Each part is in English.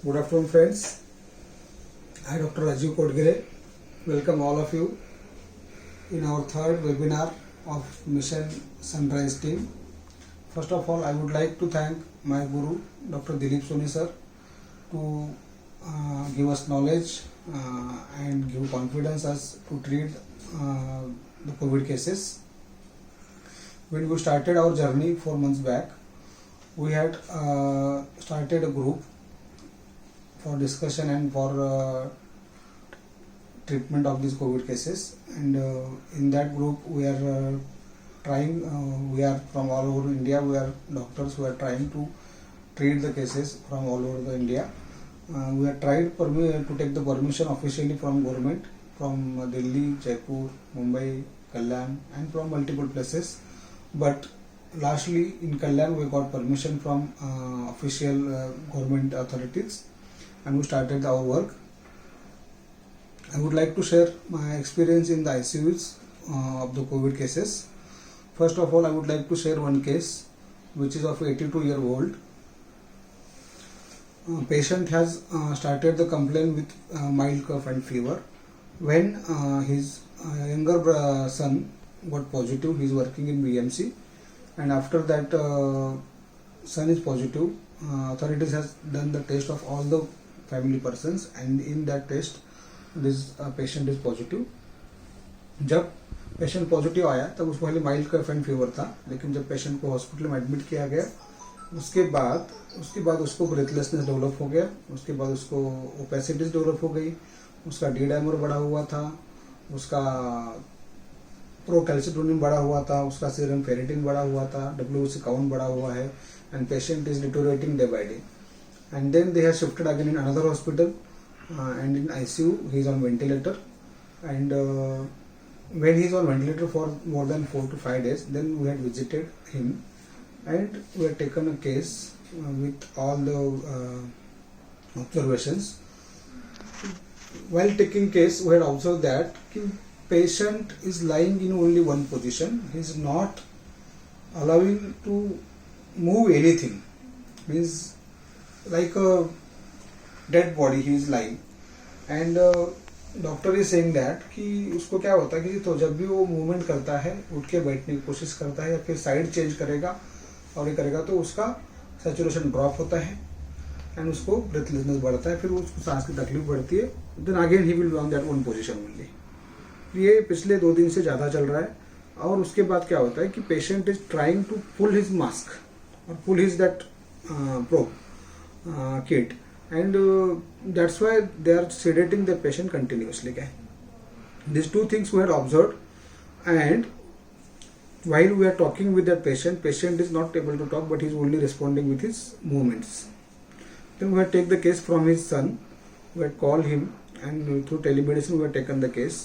Good afternoon, friends. I, Dr. Rajiv Kodgire, welcome all of you in our third webinar of Mission Sunrise team. First of all, I would like to thank my guru, Dr. Dilip Soni sir, to give us knowledge and give confidence us to treat the COVID cases. When we started our journey 4 months back, we had started a group for discussion and for treatment of these COVID cases, and in that group we are we are from all over India. We are doctors who are trying to treat the cases from all over the India. We are tried to take the permission officially from government, from Delhi, Jaipur, Mumbai, Kalyan, and from multiple places. But lastly, in Kalyan, we got permission from official government authorities, and we started our work. I would like to share my experience in the ICUs of the COVID cases. First of all, I would like to share one case which is of 82-year-old. Patient has started the complaint with mild cough and fever. When his younger son got positive, he is working in BMC, and after that son is positive, authorities has done the test of all the family persons, and in that test this patient is positive. जब patient positive आया तब उसको पहले mild cough and fever था, लेकिन जब patient को hospital में एडमिट किया गया उसके बाद उसको ब्रेथलेसनेस डेवलप हो गया, उसके बाद उसको ओपेसिटीज डेवलप हो गई, उसका डी डायमर बढ़ा हुआ था, उसका प्रोकैल्सिटोनिन बढ़ा हुआ था, उसका सीरम फेरेटिन बढ़ा हुआ था, WBC काउंट बढ़ा हुआ है, and patient is deteriorating day by day. And then they have shifted again in another hospital, and in ICU he is on ventilator, and when he is on ventilator for more than 4 to 5 days, then we had visited him and we had taken a case with all the observations. While taking case, we had observed that the patient is lying in only one position. He is not allowing to move anything, means like a dead body he is lying, and doctor is saying that कि उसको क्या होता है कि तो जब भी वो मूवमेंट करता है, उठ के बैठने की कोशिश करता है या फिर साइड चेंज करेगा और ये करेगा तो उसका सैचुरेशन ड्रॉप होता है एंड उसको ब्रेथलेसनेस बढ़ता है, फिर उसको सांस की तकलीफ बढ़ती है, then again he will be on that one position only. ये पिछले 2 दिन से ज़्यादा चल रहा है. और उसके बाद क्या होता है कि patient is trying to pull his mask और pull his that probe kit, and that's why they are sedating the patient continuously. These two things we had observed, and while we are talking with that patient is not able to talk, but he is only responding with his movements. Then we had take the case from his son. We had called him, and through telemedicine we had taken the case.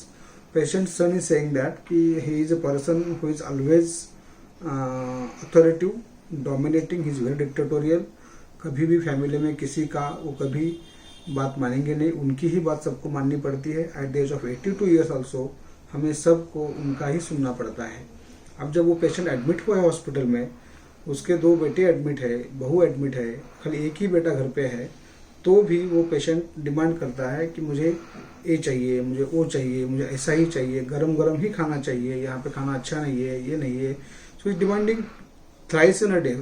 Patient's son is saying that he is a person who is always authoritative, dominating, he is very dictatorial. कभी भी family में किसी का वो कभी बात मानेंगे नहीं, उनकी ही बात सबको माननी पड़ती है. At the age of 82 years also हमें सबको उनका ही सुनना पड़ता है. अब जब वो पेशेंट एडमिट हुआ है हॉस्पिटल में, उसके 2 बेटे एडमिट है, बहू एडमिट है, खाली एक ही बेटा घर पे है, तो भी वो पेशेंट डिमांड करता है कि मुझे ये चाहिए, मुझे वो चाहिए, मुझे ऐसा ही चाहिए, गरम गरम ही खाना चाहिए, यहाँ पे खाना अच्छा नहीं है, ये नहीं है. So is demanding thrice in a day,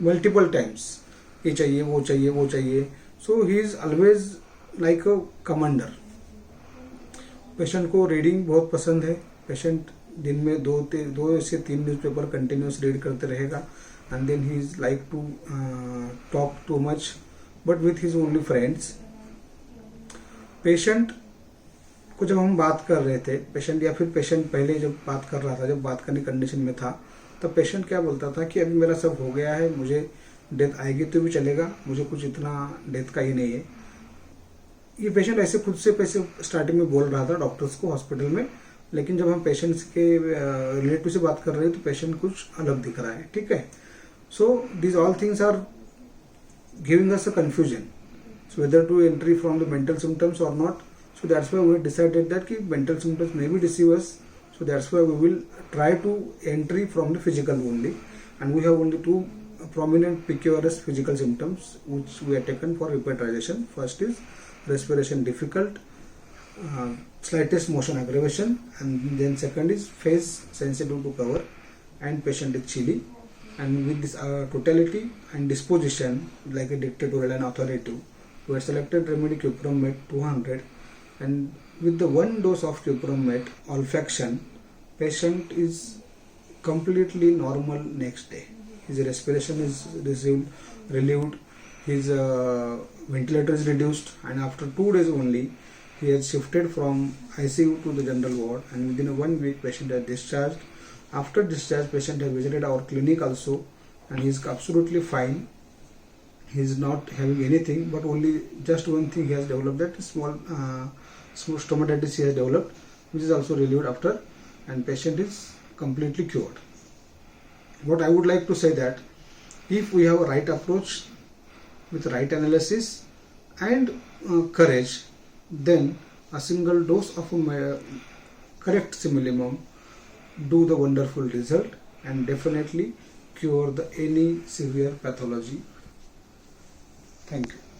multiple times, ये चाहिए, वो चाहिए, वो चाहिए. So he is always like a commander. Patient को रीडिंग बहुत पसंद है. पेशेंट दिन में 2 से 3 न्यूज़पेपर कंटिन्यूस रीड करते रहेगा, and then he is like to talk too much, but with his only friends. Patient को जब हम बात कर रहे थे, पेशेंट या फिर पेशेंट पहले जब बात कर रहा था, जब बात करने कंडीशन में था, तब पेशेंट क्या बोलता था कि अभी मेरा सब हो गया है, मुझे डेथ आएगी तो भी चलेगा, मुझे कुछ इतना डेथ का ही नहीं है. ये पेशेंट ऐसे खुद से स्टार्टिंग में बोल रहा था डॉक्टर्स को हॉस्पिटल में, लेकिन जब हम पेशेंट्स के रिलेटिव से बात कर रहे हैं तो पेशेंट कुछ अलग दिख रहा है. ठीक है. So these all things are giving us a confusion, so whether to entry from the mental symptoms और not. So that's why we decided that कि mental symptoms may be deceive us, so that's why we will try to entry from the physical only, and we have only 2 prominent PQRS physical symptoms which we are taken for repatriation. First is respiration difficult, slightest motion aggravation, and then second is face sensitive to cover, and patient is chilly. And with this totality and disposition like a dictatorial and authoritative, we have selected remedy Cupromet 200, and with the one dose of Cupromet olfaction, patient is completely normal next day. His respiration is relieved, his ventilator is reduced, and after 2 days only he has shifted from ICU to the general ward, and within 1 week patient is discharged. After discharge, patient has visited our clinic also, and he is absolutely fine. He is not having anything, but only just one thing he has developed, that small stomatitis he has developed, which is also relieved after, and patient is completely cured. What I would like to say that if we have a right approach with right analysis and courage, then a single dose of correct Similimum do the wonderful result and definitely cure any severe pathology. Thank you.